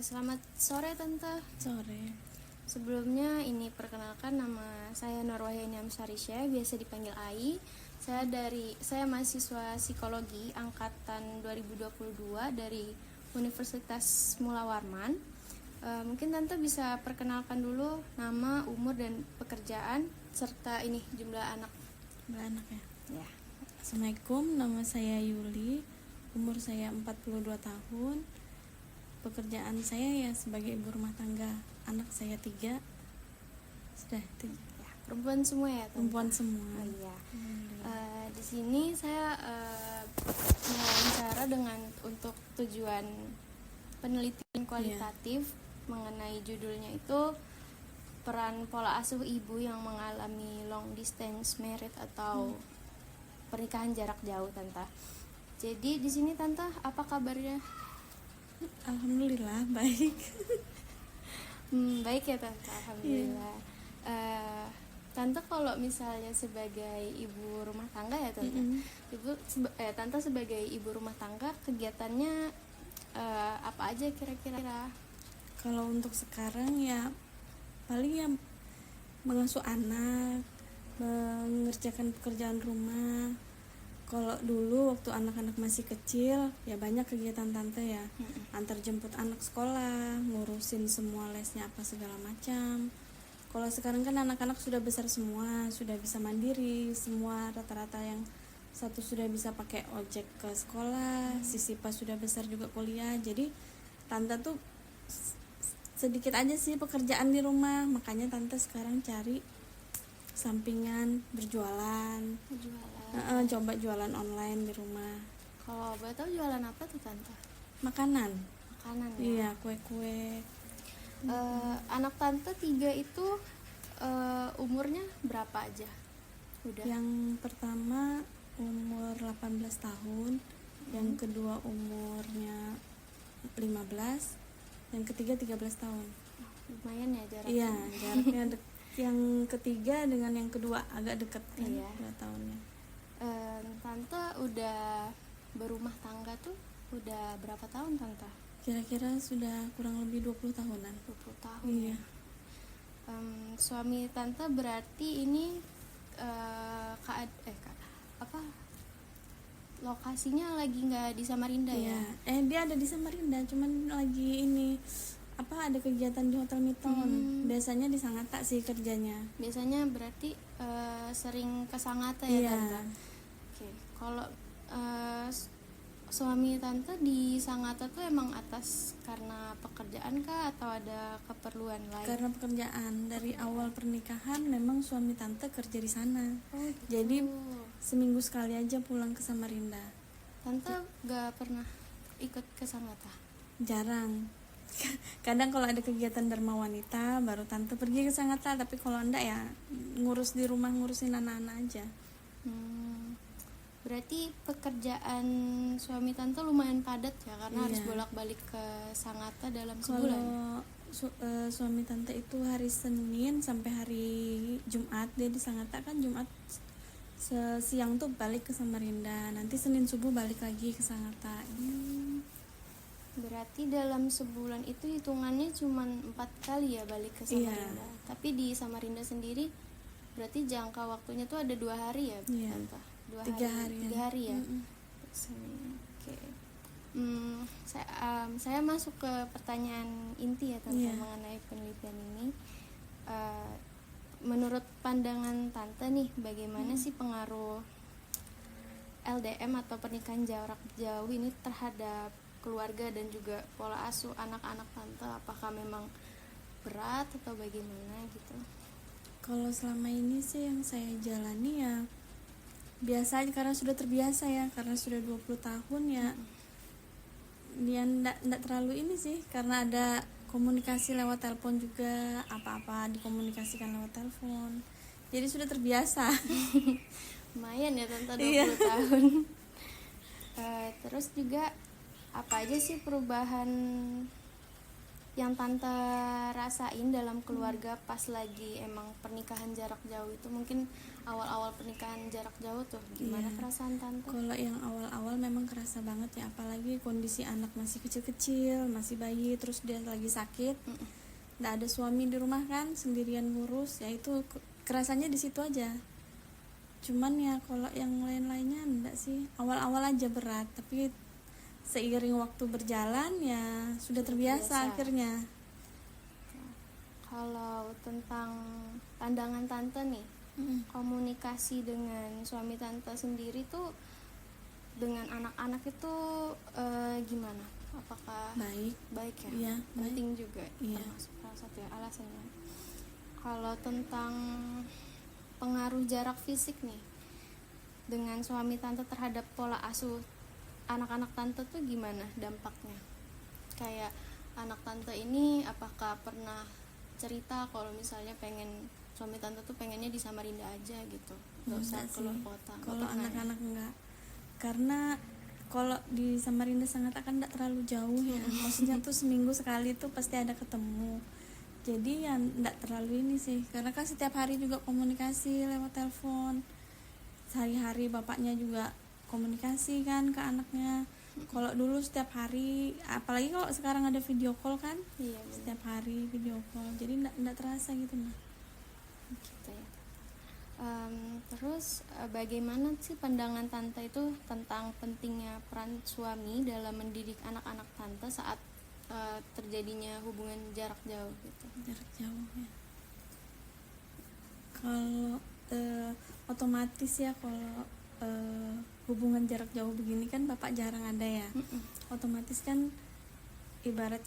Selamat sore Tante. Sore. Sebelumnya ini perkenalkan, nama saya Norwahyani Amsarisya, biasa dipanggil Ai. Saya mahasiswa psikologi angkatan 2022 dari Universitas Mula Warman. Mungkin Tante bisa perkenalkan dulu nama, umur dan pekerjaan serta ini jumlah anak. Jumlah anak ya. Ya. Assalamualaikum, nama saya Yuli, umur saya 42 tahun. Pekerjaan saya ya sebagai ibu rumah tangga. Anak saya 3. Sudah 3. Ya, perempuan semua ya Tante? Perempuan semua. Oh iya. Di sini saya mewawancara untuk tujuan penelitian kualitatif mengenai judulnya itu peran pola asuh ibu yang mengalami long distance marriage atau pernikahan jarak jauh, Tante. Jadi di sini Tante, apa kabarnya? Alhamdulillah baik. Baik ya Tante, alhamdulillah. Tante kalau misalnya sebagai ibu rumah tangga ya Tante, Tante sebagai ibu rumah tangga kegiatannya apa aja kira-kira? Kalau untuk sekarang ya paling ya mengasuh anak, mengerjakan pekerjaan rumah. Kalau dulu waktu anak-anak masih kecil ya banyak kegiatan Tante ya, antar jemput anak sekolah, ngurusin semua lesnya apa segala macam. Kalau sekarang kan anak-anak sudah besar semua, sudah bisa mandiri semua, rata-rata yang satu sudah bisa pakai ojek ke sekolah, si Sipa sudah besar juga kuliah. Jadi Tante tuh sedikit aja sih pekerjaan di rumah, makanya Tante sekarang cari sampingan berjualan. Coba jualan online di rumah. Kalau boleh tahu jualan apa tuh Tante? Makanan ya? Iya, kue-kue. Anak Tante 3 itu umurnya berapa aja? Udah. Yang pertama umur 18 tahun, yang kedua umurnya 15, yang ketiga 13 tahun. Lumayan ya jaraknya. Iya, jaraknya yang ketiga dengan yang kedua agak dekat kan, iya. 2 tahunnya. Tante udah berumah tangga tuh udah berapa tahun Tante? Kira-kira sudah kurang lebih 20 tahunan. 20 tahun. Iya. Suami Tante berarti ini lokasinya lagi nggak di Samarinda ya? Dia ada di Samarinda, cuman lagi ini ada kegiatan di Hotel Miton. Biasanya di Sangatta sih kerjanya. Biasanya berarti sering ke Sangatta ya Tante? Oke. Kalau suami Tante di Sangatta tuh emang atas karena pekerjaan kah atau ada keperluan lain? Karena pekerjaan. Dari awal pernikahan memang suami Tante kerja di sana. Gitu. Jadi seminggu sekali aja pulang ke Samarinda. Tante gak pernah ikut ke Sangatta? Jarang. Kadang kalau ada kegiatan Dharma Wanita baru Tante pergi ke Sangatta, tapi kalau enggak ya ngurus di rumah, ngurusin anak-anak aja. Berarti pekerjaan suami Tante lumayan padat ya, karena harus bolak-balik ke Sangatta dalam sebulan. Kalau suami Tante itu hari Senin sampai hari Jumat dia di Sangatta kan, Jumat siang tuh balik ke Samarinda, nanti Senin subuh balik lagi ke Sangatta. Berarti dalam sebulan itu hitungannya cuma 4 kali ya balik ke Samarinda. Tapi di Samarinda sendiri berarti jangka waktunya tuh ada 2 hari ya Tante? 3 hari ya. Oke. Saya masuk ke pertanyaan inti ya Tante mengenai penelitian ini. Menurut pandangan Tante nih, bagaimana sih pengaruh LDM atau pernikahan jarak jauh ini terhadap keluarga dan juga pola asuh anak-anak Tante? Apakah memang berat atau bagaimana gitu? Kalau selama ini sih yang saya jalani ya biasa aja, karena sudah terbiasa ya, karena sudah 20 tahun ya. Dia enggak terlalu ini sih, karena ada komunikasi lewat telepon juga, apa-apa dikomunikasikan lewat telepon. Jadi sudah terbiasa. Lumayan ya Tante 20 tahun. Terus juga apa aja sih perubahan yang tante rasain dalam keluarga pas lagi emang pernikahan jarak jauh itu, mungkin awal-awal pernikahan jarak jauh tuh gimana Iya. perasaan tante? Kalau yang awal-awal memang kerasa banget ya, apalagi kondisi anak masih kecil-kecil, masih bayi, terus dia lagi sakit, nggak ada suami di rumah kan, sendirian ngurus, ya itu kerasanya di situ aja. Cuman ya kalau yang lain-lainnya enggak sih, awal-awal aja berat, tapi seiring waktu berjalan ya sudah terbiasa akhirnya. Kalau tentang pandangan tante nih, komunikasi dengan suami tante sendiri tuh dengan anak-anak itu gimana? Apakah baik ya? Iya, Penting juga, Iya. termasuk salah satu ya alasannya. Kalau tentang pengaruh jarak fisik nih dengan suami tante terhadap pola asuh anak-anak tante tuh gimana dampaknya? Kayak anak tante ini apakah pernah cerita kalau misalnya pengen suami tante tuh pengennya di Samarinda aja gitu, nggak usah Enggak keluar sih. kota? Nggak Kalau pernah ya? anak-anak enggak, karena kalau di Samarinda sangat akan enggak terlalu jauh ya. Maksudnya tuh seminggu sekali tuh pasti ada ketemu. Jadi ya enggak terlalu ini sih, karena kan setiap hari juga komunikasi lewat telepon. Sehari-hari bapaknya juga komunikasi kan ke anaknya. Kalau dulu setiap hari, apalagi kalau sekarang ada video call kan, Iya benar. setiap hari video call, jadi enggak terasa gitu nah. Gitu ya. Terus bagaimana sih pandangan tante itu tentang pentingnya peran suami dalam mendidik anak-anak tante saat terjadinya hubungan jarak jauh gitu? Jarak jauh ya. Kalau otomatis ya, kalau hubungan jarak jauh begini kan bapak jarang ada ya. Otomatis kan ibarat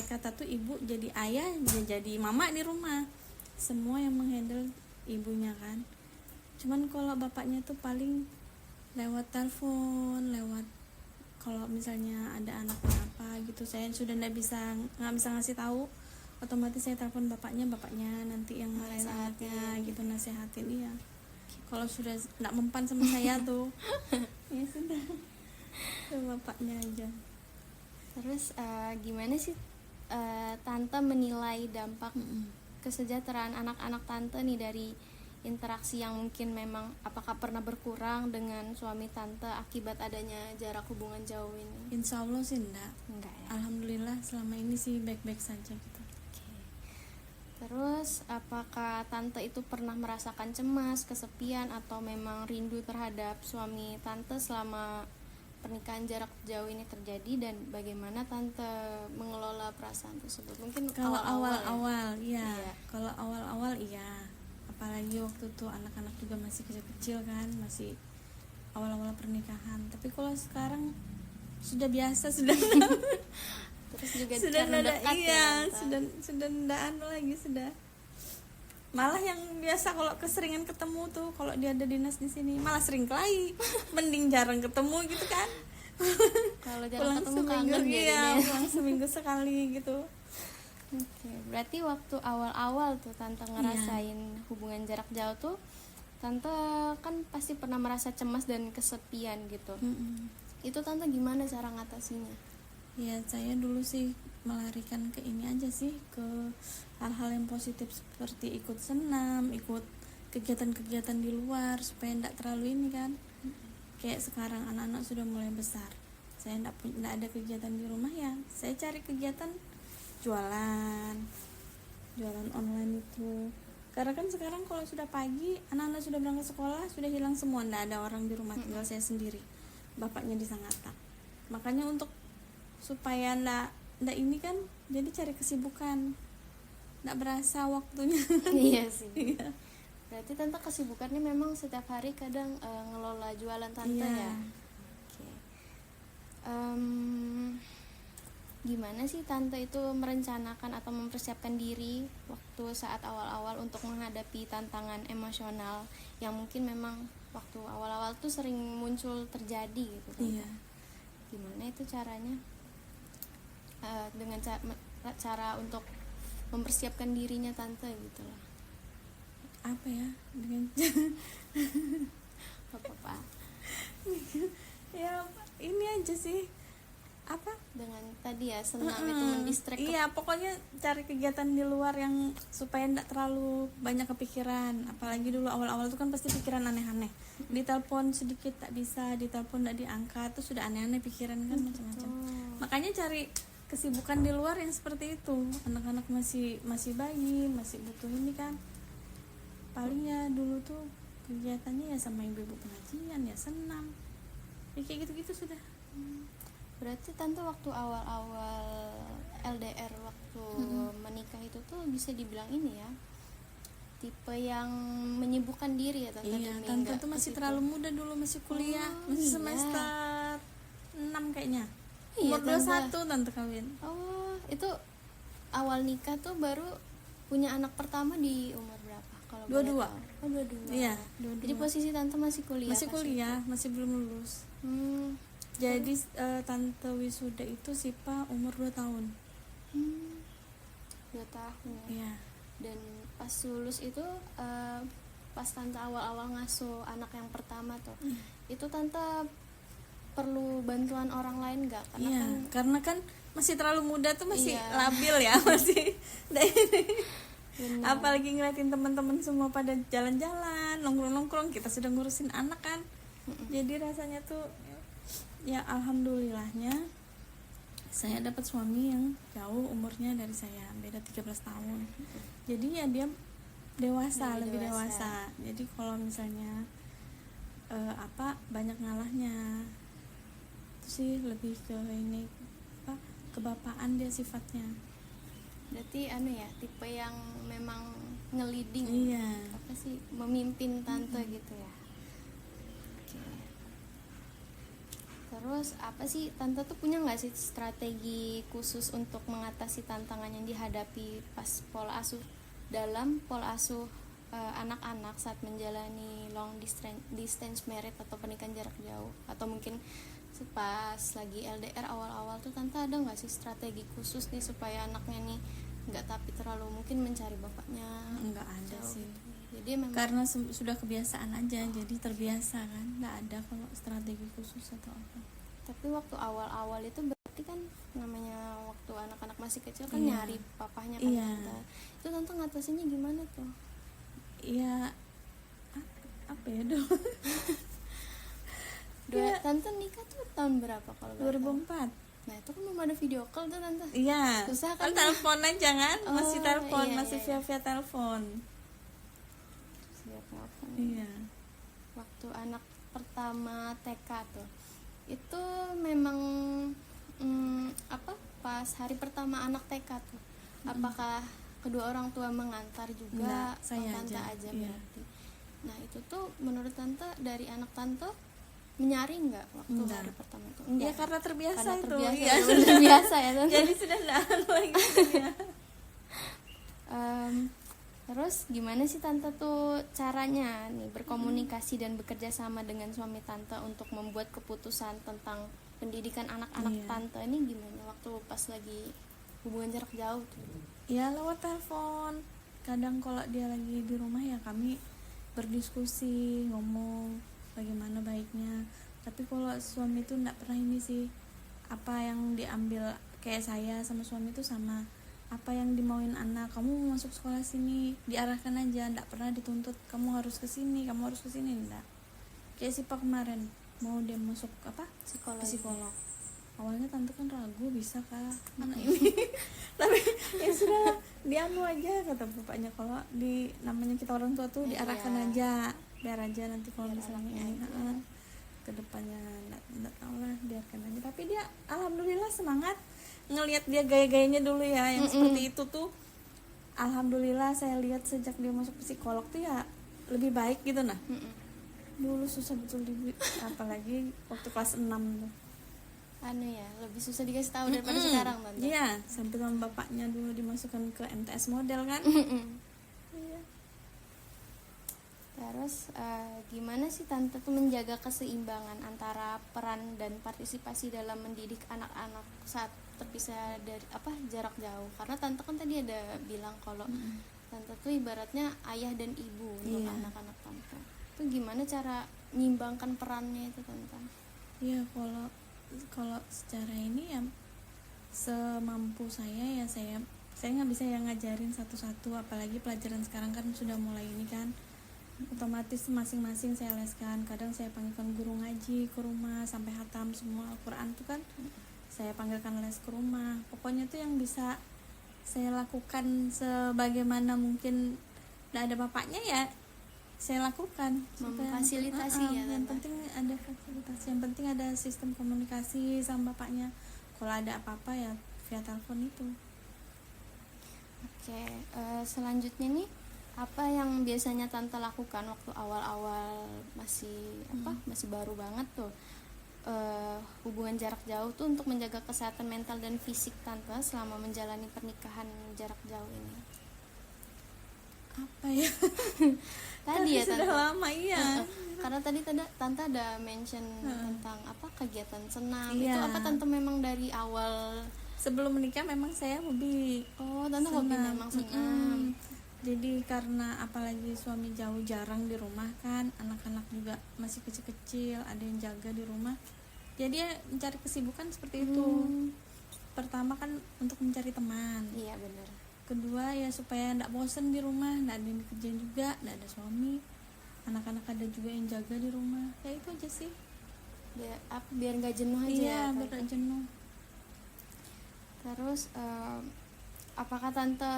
kata tuh ibu jadi ayah, dia jadi mama di rumah, semua yang menghandle ibunya kan. Cuman kalau bapaknya tuh paling lewat telepon, lewat kalau misalnya ada anaknya apa gitu, saya sudah nggak bisa ngasih tahu, otomatis saya telepon bapaknya nanti yang marahin anaknya gitu, nasehatin. Iya, kalau sudah nggak mempan sama saya tuh ya sudah ke bapaknya aja. Terus gimana sih tante menilai dampak kesejahteraan anak-anak tante nih dari interaksi yang mungkin memang apakah pernah berkurang dengan suami tante akibat adanya jarak hubungan jauh ini? Insya Allah sih enggak ya? Alhamdulillah selama ini sih baik-baik saja gitu. Terus apakah tante itu pernah merasakan cemas, kesepian, atau memang rindu terhadap suami tante selama pernikahan jarak jauh ini terjadi, dan bagaimana tante mengelola perasaan tersebut? Mungkin Kalau awal-awal iya. Iya. Kalau awal-awal iya, apalagi waktu tuh anak-anak juga masih kecil-kecil kan, masih awal-awal pernikahan. Tapi kalau sekarang sudah biasa, sudah terus juga sudah karena ada, dekat iya, ya, sudah ndak anu lagi, sudah. Malah yang biasa kalau keseringan ketemu tuh, kalau dia ada dinas di sini malah sering kelahi. Mending jarang ketemu gitu kan. kalau jarang ketemu kangen jadinya. Pulang seminggu sekali gitu. Oke, berarti waktu awal-awal tuh tante ngerasain hubungan jarak jauh tuh, tante kan pasti pernah merasa cemas dan kesepian gitu. Itu tante gimana cara ngatasinya? Ya saya dulu sih melarikan ke ini aja sih, ke hal-hal yang positif seperti ikut senam, ikut kegiatan-kegiatan di luar supaya enggak terlalu ini kan. Kayak sekarang anak-anak sudah mulai besar, saya enggak ada kegiatan di rumah ya, saya cari kegiatan jualan online itu. Karena kan sekarang kalau sudah pagi anak-anak sudah berangkat sekolah, sudah hilang semua, enggak ada orang di rumah, tinggal saya sendiri, bapaknya di Sangatta. Makanya untuk supaya ndak ini kan, jadi cari kesibukan, ndak berasa waktunya. Iya sih. Iya. Berarti tante kesibukannya memang setiap hari kadang ngelola jualan tante ya. Oke. Gimana sih tante itu merencanakan atau mempersiapkan diri waktu saat awal-awal untuk menghadapi tantangan emosional yang mungkin memang waktu awal-awal tuh sering muncul terjadi gitu kan? Iya. Gimana itu caranya? Dengan cara untuk mempersiapkan dirinya tante gitu loh. Apa ya, dengan Apa-apa. ya ini aja sih, apa dengan tadi ya senam itu mendistract. iya, pokoknya cari kegiatan di luar yang supaya tidak terlalu banyak kepikiran. Apalagi dulu awal-awal tuh kan pasti pikiran aneh-aneh. Ditelepon sedikit tak bisa, ditelepon tidak diangkat, tuh sudah aneh-aneh pikiran kan macam-macam. Makanya cari kesibukan di luar yang seperti itu. Anak-anak masih bayi, masih butuh ini kan. Paling ya dulu tuh kegiatannya ya sama ibu-ibu pengajian, ya senam. Ya kayak gitu-gitu sudah. Berarti tante waktu awal-awal LDR waktu menikah itu tuh bisa dibilang ini ya, tipe yang menyibukkan diri ya tante. Iya, demi tante nggak tuh masih ke situ. terlalu muda dulu, masih kuliah, masih iya. semester 6 kayaknya. Iya, Umur 21 tante kawin. Oh, itu awal nikah tuh baru punya anak pertama di umur berapa? Kalau boleh 22. tahu? Oh, 22. Iya, Jadi posisi tante masih kuliah. masih pas kuliah, masih belum lulus. itu? Jadi tante wisuda itu Sipa umur 2 tahun. 2 tahun ya. Iya. Dan pas lulus itu pas tante awal-awal ngasuh anak yang pertama tuh, itu tante perlu bantuan orang lain nggak? Karena Iya, kan karena kan masih terlalu muda tuh, masih Iya. labil ya, masih. bener. Apalagi ngeliatin teman-teman semua pada jalan-jalan, nongkrong-nongkrong, kita sudah ngurusin anak kan. Jadi rasanya tuh ya alhamdulillahnya saya dapat suami yang jauh umurnya dari saya, beda 13 tahun. Jadi ya dia dewasa, lebih dewasa. Jadi kalau misalnya banyak ngalahnya. Itu sih lebih ke ini kebapaan dia sifatnya. Berarti ya tipe yang memang ngeliding. Iya. Apa sih, memimpin tante gitu ya. Oke. Terus apa sih tante tuh punya nggak sih strategi khusus untuk mengatasi tantangan yang dihadapi pas pola asuh anak-anak saat menjalani long distance marriage atau pernikahan jarak jauh, atau mungkin pas lagi LDR awal-awal tuh tante ada nggak sih strategi khusus nih supaya anaknya nih nggak tapi terlalu mungkin mencari bapaknya? Nggak ada jauh sih. gitu. Jadi memang Karena sudah kebiasaan aja, jadi terbiasa kan. Nggak ada kalau strategi khusus atau apa. tapi waktu awal-awal itu berarti kan namanya waktu anak-anak masih kecil kan Iya. nyari papahnya kan Iya. tante. Itu tante ngatasinnya gimana tuh? Iya, apa ya dulu? Tante nikah tuh tahun berapa kalau boleh tahu? 2004. Nah itu kan belum ada video call tuh tante. Iya. Susah kan? Telepon aja kan, masih Oh, telepon, iya, masih iya. via telepon. Siap, telepon. Iya. Waktu anak pertama TK tuh, itu memang pas hari pertama anak TK tuh, apakah kedua orang tua mengantar juga? Enggak, saya tante aja. Iya. berarti. Nah itu tuh menurut tante, dari anak tante menyaring nggak waktu Enggak. hari pertama itu? Ya karena terbiasa Karena itu. terbiasa, Iya. ya, bener biasa ya tante. Jadi sudah enggak lagi. Ya. Terus gimana sih tante tuh caranya nih berkomunikasi dan bekerja sama dengan suami tante untuk membuat keputusan tentang pendidikan anak-anak Iya. tante ini gimana waktu pas lagi hubungan jarak jauh tuh? Ya lewat telepon. Kadang kalau dia lagi di rumah ya kami berdiskusi, ngomong bagaimana baiknya. Tapi kalau suami tuh enggak pernah ini sih, apa yang diambil kayak saya sama suami tuh sama, apa yang dimauin anak, kamu mau masuk sekolah sini, diarahkan aja, enggak pernah dituntut kamu harus ke sini, enggak. Kayak si Pak kemarin mau dia masuk psikolog. Awalnya tante kan ragu, bisa kah anak ini. Tapi ya sudah, dianu aja kata bapaknya, kalau namanya kita orang tua tuh diarahkan aja, biar aja nanti kalau Biar misalnya anaknya ini aja. kedepannya enggak tahu lah, biarkan aja. Tapi dia alhamdulillah semangat. Ngelihat dia gaya-gayanya dulu ya yang seperti itu tuh, alhamdulillah saya lihat sejak dia masuk psikolog tuh ya lebih baik gitu. Nah dulu susah betul apalagi waktu kelas 6 tuh. Lebih susah dikasih tahu daripada sekarang tante. Iya, sampai sama bapaknya dulu dimasukkan ke MTS model kan. Iya. Terus gimana sih tante tuh menjaga keseimbangan antara peran dan partisipasi dalam mendidik anak-anak saat terpisah dari jarak jauh? Karena tante kan tadi ada bilang kalau tante tuh ibaratnya ayah dan ibu untuk Iya. anak-anak tante. Itu gimana cara nyimbangkan perannya itu tante? Iya, kalau kalau secara ini ya semampu saya ya saya nggak bisa yang ngajarin satu-satu, apalagi pelajaran sekarang kan sudah mulai ini kan, otomatis masing-masing saya leskan. Kadang saya panggilkan guru ngaji ke rumah sampai hatam semua Al-Quran tuh kan saya panggilkan les ke rumah. Pokoknya tuh yang bisa saya lakukan sebagaimana mungkin tidak ada bapaknya ya saya lakukan. Memfasilitasi ya, yang Tante. penting ada fasilitasi, yang penting ada sistem komunikasi sama bapaknya. Kalau ada apa-apa ya via telepon itu. Oke, selanjutnya nih, apa yang biasanya Tante lakukan waktu awal-awal masih baru banget tuh hubungan jarak jauh tuh untuk menjaga kesehatan mental dan fisik Tante selama menjalani pernikahan jarak jauh ini? Apa ya? Tadi ya sudah Tante. lama iya. Karena tadi Tante ada mention tentang apa kegiatan senam. Iya. Itu apa Tante memang dari awal? Sebelum menikah memang saya hobi Tante hobi memang senam. Jadi karena apalagi suami jauh, jarang di rumah kan, anak-anak juga masih kecil-kecil, ada yang jaga di rumah, jadi ya mencari kesibukan seperti itu. Pertama kan untuk mencari teman, Iya benar. kedua ya supaya tidak bosen di rumah, tidak ada yang dikerjain juga, tidak ada suami, anak-anak ada juga yang jaga di rumah, ya itu aja sih. Biar nggak jenuh aja. Iya, ya, biar Tante. nggak jenuh. Terus apakah Tante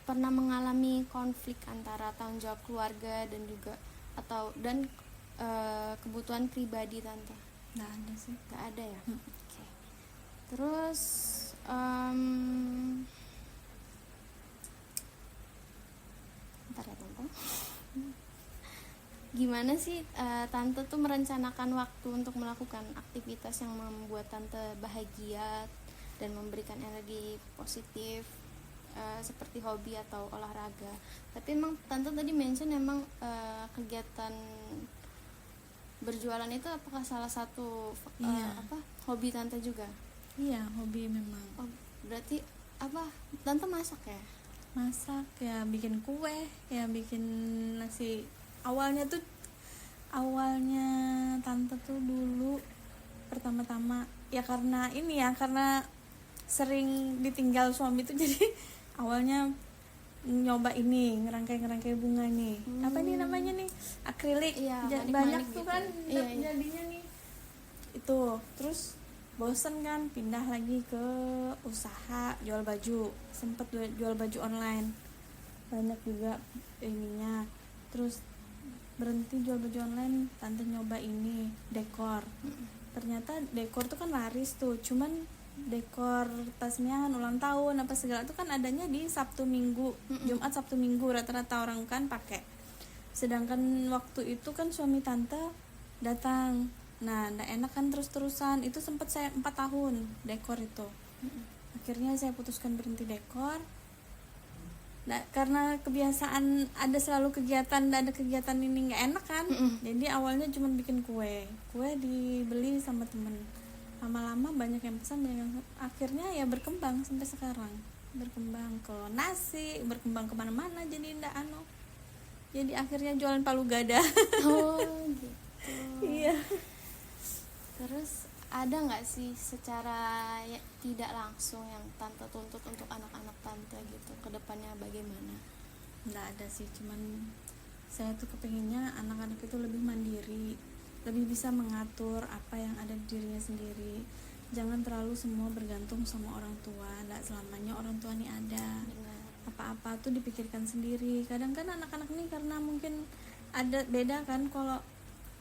pernah mengalami konflik antara tanggung jawab keluarga dan juga kebutuhan pribadi Tante? Nggak ada sih. Gak ada ya? Oke. Terus bentar ya Tante. Gimana sih Tante tuh merencanakan waktu untuk melakukan aktivitas yang membuat Tante bahagia dan memberikan energi positif, seperti hobi atau olahraga? Tapi emang Tante tadi mention emang kegiatan berjualan itu apakah salah satu Iya. hobi Tante juga? Iya, hobi memang. Oh, berarti Tante masak ya? Masak ya, bikin kue ya, bikin nasi. Awalnya tante tuh dulu pertama-tama ya karena sering ditinggal suami tuh jadi awalnya nyoba ini ngerangkai bunga nih, apa nih namanya nih, akrilik. Iya, banyak manik-manik tuh gitu. kan Iya. jadinya nih itu. Terus bosen kan, pindah lagi ke usaha jual baju, sempet jual baju online, banyak juga ininya. Terus berhenti jual baju online, tante nyoba ini dekor. Ternyata dekor tuh kan laris tuh, cuman dekor tasmiahan ulang tahun apa segala tuh kan adanya di Sabtu Minggu, Jumat Sabtu Minggu rata-rata orang kan pakai. Sedangkan waktu itu kan suami tante datang, nah nggak enak kan terus-terusan. Itu sempat saya 4 tahun dekor itu. Akhirnya saya putuskan berhenti dekor. Nah, karena kebiasaan ada selalu kegiatan, ada kegiatan ini nggak enak kan. Jadi awalnya cuma bikin kue dibeli sama temen. Lama-lama banyak yang pesan, akhirnya ya berkembang sampai sekarang, berkembang ke nasi, berkembang kemana-mana. Jadi akhirnya jualan palu gada. Oh gitu. Iya. Terus ada nggak sih secara tidak langsung yang tante tuntut untuk anak-anak tante gitu ke depannya bagaimana? Nggak ada sih, cuman saya tuh kepengennya anak-anak itu lebih mandiri, lebih bisa mengatur apa yang ada di dirinya sendiri. Jangan terlalu semua bergantung sama orang tua. Nggak selamanya orang tua nih ada. Benar. Apa-apa tuh dipikirkan sendiri. Kadang kan anak-anak nih karena mungkin ada beda kan kalau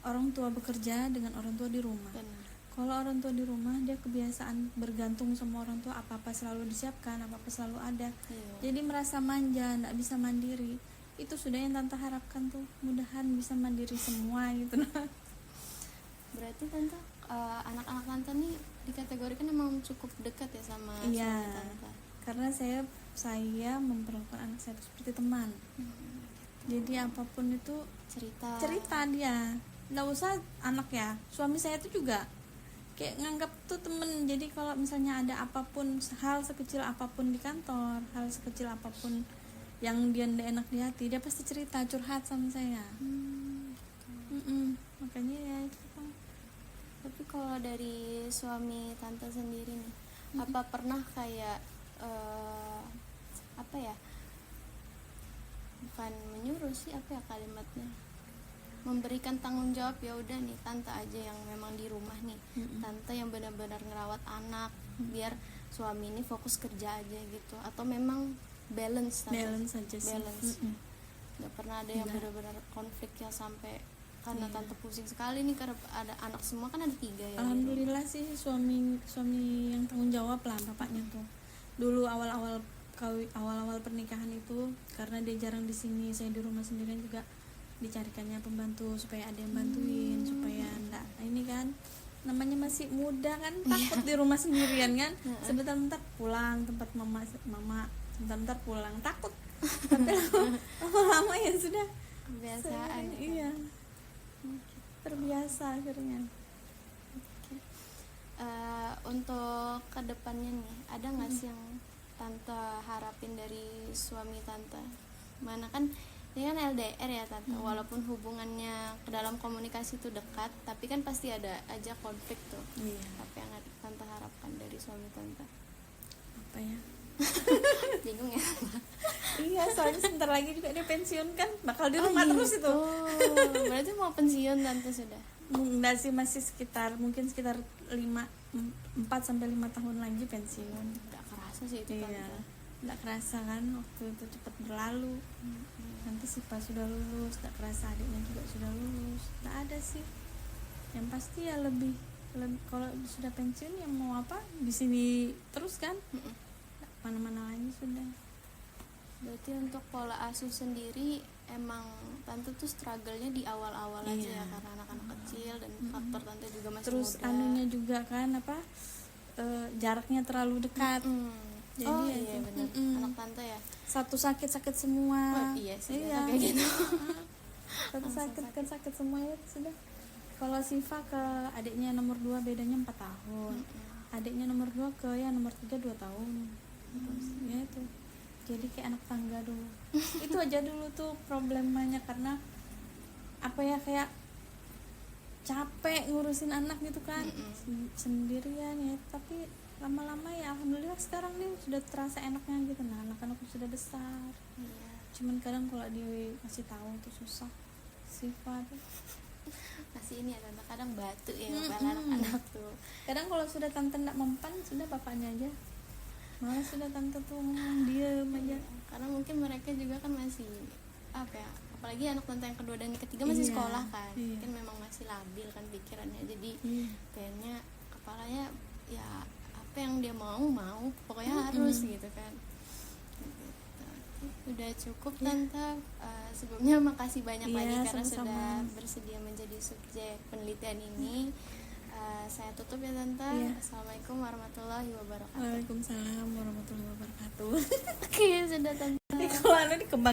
orang tua bekerja dengan orang tua di rumah. Benar. Kalau orang tua di rumah dia kebiasaan bergantung sama orang tua, apa-apa selalu disiapkan, apa-apa selalu ada. Iya. Jadi merasa manja, nggak bisa mandiri. Itu sudah yang tante harapkan tuh, mudahan bisa mandiri semua gitu. Berarti tante anak-anak tante nih dikategorikan emang cukup dekat ya sama Iya. suami tante. Karena saya memperlakukan anak saya seperti teman. Jadi apapun itu cerita dia. Nggak usah anak ya, suami saya itu juga kayak nganggap tuh temen. Jadi kalau misalnya ada apapun, hal sekecil apapun di kantor, hal sekecil apapun yang dia ndak enak di hati, dia pasti cerita, curhat sama saya. Makanya ya itu kan. Tapi kalau dari suami tante sendiri nih, apa pernah kayak apa ya, bukan menyuruh sih, apa ya kalimatnya, memberikan tanggung jawab, ya udah nih tante aja yang memang di rumah nih, tante yang benar-benar ngerawat anak, biar suami ini fokus kerja aja gitu, atau memang balance tante? Balance aja sih. Balance. Nggak pernah ada yang Nggak. benar-benar konflik yang sampai karena Iya. tante pusing sekali nih karena ada anak semua, kan ada 3 ya di rumah. Alhamdulillah sih suami yang tanggung jawab lah bapaknya tuh. Dulu awal-awal pernikahan itu karena dia jarang di sini, saya di rumah sendirian juga dicarikannya pembantu supaya ada yang bantuin, supaya enggak ini kan namanya masih muda kan, takut di rumah sendirian kan, sebentar-bentar pulang tempat mama sebentar-bentar pulang, takut. Tapi lama-lama ya sudah Kebiasaan ya, kan? iya, terbiasa akhirnya. Untuk kedepannya nih, ada nggak sih yang tante harapin dari suami tante? Mana kan ini kan LDR ya tante, walaupun hubungannya ke dalam komunikasi itu dekat, tapi kan pasti ada aja konflik tuh. Iya. Apa yang tante harapkan dari suami tante? Apa ya? Bingung ya? Iya, soalnya sebentar lagi juga dia pensiun kan, bakal di rumah terus itu. Berarti mau pensiun tante sudah? Enggak sih, masih mungkin sekitar 4-5 tahun lagi pensiun. Nggak kerasa sih itu tante. Iya, nggak kerasa kan, waktu itu cepat berlalu. Nanti si Pak sudah lulus, nggak kerasa adiknya juga sudah lulus. Nggak ada sih, yang pasti ya lebih kalau sudah pensiun ya mau apa, di sini terus kan, nggak mana-mana lagi sudah. Berarti untuk pola asuh sendiri emang tante tuh struggle-nya di awal-awal aja Iya. ya, karena anak-anak kecil dan faktor tante juga masih Terus muda. anunya juga kan apa, jaraknya terlalu dekat. Jadi Oh ya iya itu. benar, anak tante ya. Satu sakit semua. Oh, iya sih, Iya. kayak gitu. Satu sakit semua ya sudah. Kalau Siva ke adiknya nomor 2 bedanya 4 tahun. Adiknya nomor 2 ke nomor 3 2 tahun. Terus, ya itu. Jadi kayak anak tangga dulu. Itu aja dulu tuh problemanya, karena apa ya, kayak capek ngurusin anak gitu kan, sendirian ya. Tapi lama-lama ya alhamdulillah sekarang nih sudah terasa enaknya gitu. Nah, anak-anak sudah besar. Iya. Cuman kadang kalau dia masih tahu tuh susah. Sifat Masih ini ya tante, kadang batu ya kepala anak-anak tuh. kadang kalau sudah tante nggak mempan, sudah bapaknya aja. Malah sudah tante tuh diem aja. Karena mungkin mereka juga kan masih apa ya, apalagi anak tante yang kedua dan yang ketiga masih Iya, sekolah kan, iya. mungkin memang masih labil kan pikirannya, jadi Iya. kayaknya kepalanya ya apa yang dia mau pokoknya harus gitu kan. Gitu. Udah cukup tante. Sebelumnya makasih banyak Iya, lagi karena sama-sama. sudah bersedia menjadi subjek penelitian ini. Saya tutup ya tante. Iya. Assalamualaikum warahmatullahi wabarakatuh. Waalaikumsalam warahmatullahi wabarakatuh. Oke, sudah tante. Kalau anu dikembang